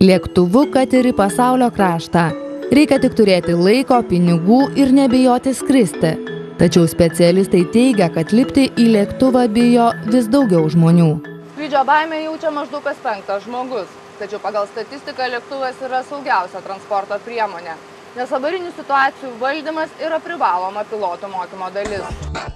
Lėktuvu, kad ir į pasaulio kraštą. Reikia tik turėti laiko, pinigų ir nebijoti skristi. Tačiau specialistai teigia, kad lipti į lėktuvą bijo vis daugiau žmonių. Skrydžio baimę jaučia maždaug kas 5 žmogus. Tačiau pagal statistiką lėktuvas yra saugiausia transporto priemonė, nes avarinių situacijų valdymas yra privaloma piloto mokymo dalis.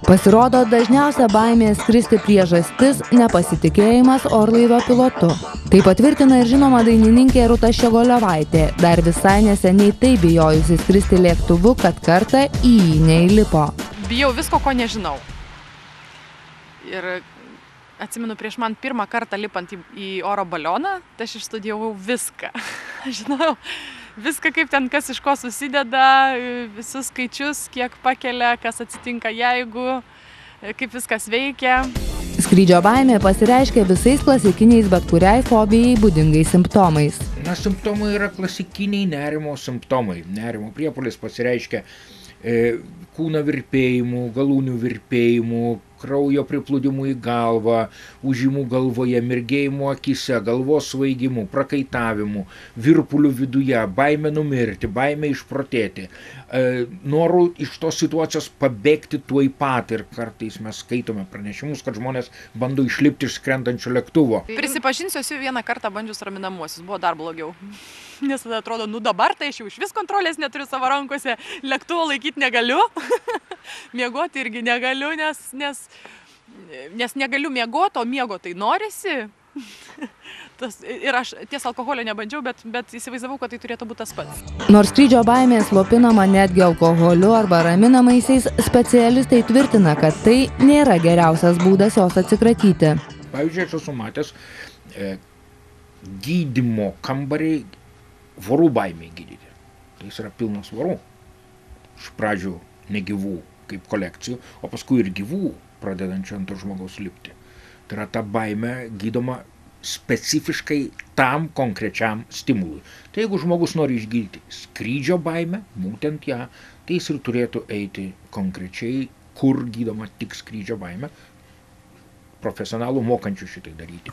Pasirodo, dažniausia baimė skristi priežastis nepasitikėjimas orlaivio pilotu. Tai patvirtina ir žinoma dainininkė Rūta Ščiogolevaitė. Dar visai neseniai tai bijojusi skristi lėktuvu, kad kartą į jį neįlipo. Bijau visko, ko nežinau. Ir atsimenu, prieš man pirmą kartą lipant į oro balioną, tai aš išstudijavau viską. Aš žinau viską, kaip ten kas iš ko susideda, visus skaičius, kiek pakelia, kas atsitinka jeigu, kaip viskas veikia. Skrydžio baimė pasireiškia visais klasikiniais bet kuriai fobijai būdingais simptomais. Simptomai yra klasikiniai nerimo simptomai. Nerimo priepuolis pasireiškia kūno virpėjimu, galūnių virpėjimu, kraujo priplūdimu į galvą, ūžimu galvoje, mirgėjimu akise, galvos svaigimu, prakaitavimu, virpuliu viduje, baimė numirti, baimė išprotėti, noru iš tos situacijos pabėgti tuoj pat. Ir kartais mes skaitome pranešimus, kad žmonės bando išlipti iš skrendančio lėktuvo. Prisipažinsiu, esu vieną kartą bandžius raminamuosius, buvo dar blogiau. Nes tada atrodo, dabar tai aš jau iš vis kontrolės neturiu savo rankose, lėktuvo laikyti negaliu, miegoti irgi negaliu, nes negaliu miegoti, o miego tai norisi. Ir aš ties alkoholio nebandžiau, bet įsivaizdavau, kad tai turėtų būti tas pats. Nors skrydžio baimė slopinama netgi alkoholiu arba raminamaisiais, specialistai tvirtina, kad tai nėra geriausias būdas jos atsikratyti. Pavyzdžiui, aš esu matęs gydymo kambarį vorų baimiai gydyti. Tai yra pilnas vorų. Iš pradžių negyvų kaip kolekcijų, o paskui ir gyvų pradedančių ant to žmogaus lipti. Tai yra ta baimė gydoma specifiškai tam konkrečiam stimului. Tai jeigu žmogus nori išgydyti skrydžio baimę, būtent ją, tai jis ir turėtų eiti konkrečiai, kur gydoma tik skrydžio baimė, profesionalų mokančių šitai daryti.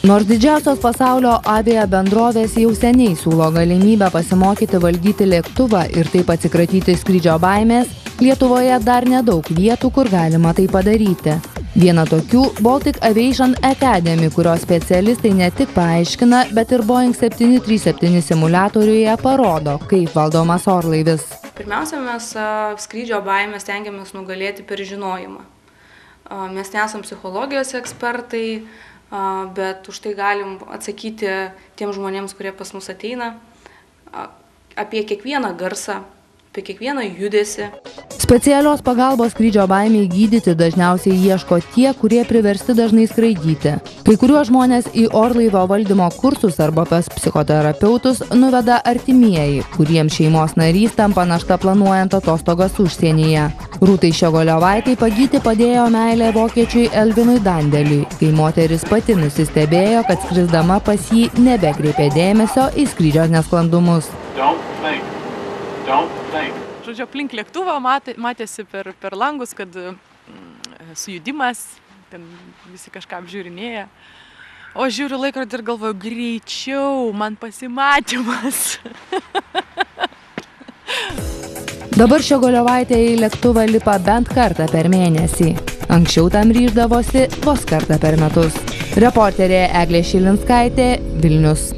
Nors didžiausios pasaulio avia bendrovės jau seniai siūlo galimybę pasimokyti valdyti lėktuvą ir taip atsikratyti skrydžio baimės, Lietuvoje dar nedaug vietų, kur galima tai padaryti. Viena tokių Baltic Aviation Academy, kurios specialistai ne tik paaiškina, bet ir Boeing 737 simuliatoriuje parodo, kaip valdomas orlaivis. Pirmiausia, mes skrydžio baimę stengiamės nugalėti per žinojimą. Mes nesam psichologijos ekspertai, bet už tai galim atsakyti tiem žmonėms, kurie pas mus ateina, apie kiekvieną garsą, apie kiekvieną judesį. Specialios pagalbos skrydžio baimiai gydyti dažniausiai ieško tie, kurie priversti dažnai skraidyti. Kai kuriuos žmonės į orlaivio valdymo kursus arba pas psichoterapeutus nuveda artimieji, kuriems šeimos narys tampa našta planuojant atostogas užsienyje. Rūtai Ščiogolevaitei pagyti padėjo meilė vokiečiui Elvinui Dandeliui, kai moteris pati nusistebėjo, kad skrisdama pas jį nebekreipė dėmesio į skrydžio nesklandumus. Žodžiu, aplink lėktuvą matėsi per langus, kad sujudimas, ten visi kažką apžiūrinėja. O žiūriu laikrodį ir galvoju, greičiau, man pasimatymas. Dabar Ščiogolevaitė į lėktuvą lipa bent kartą per mėnesį. Anksčiau tam ryždavosi vos kartą per metus. Reporterė Eglė Šilinskaitė, Vilnius.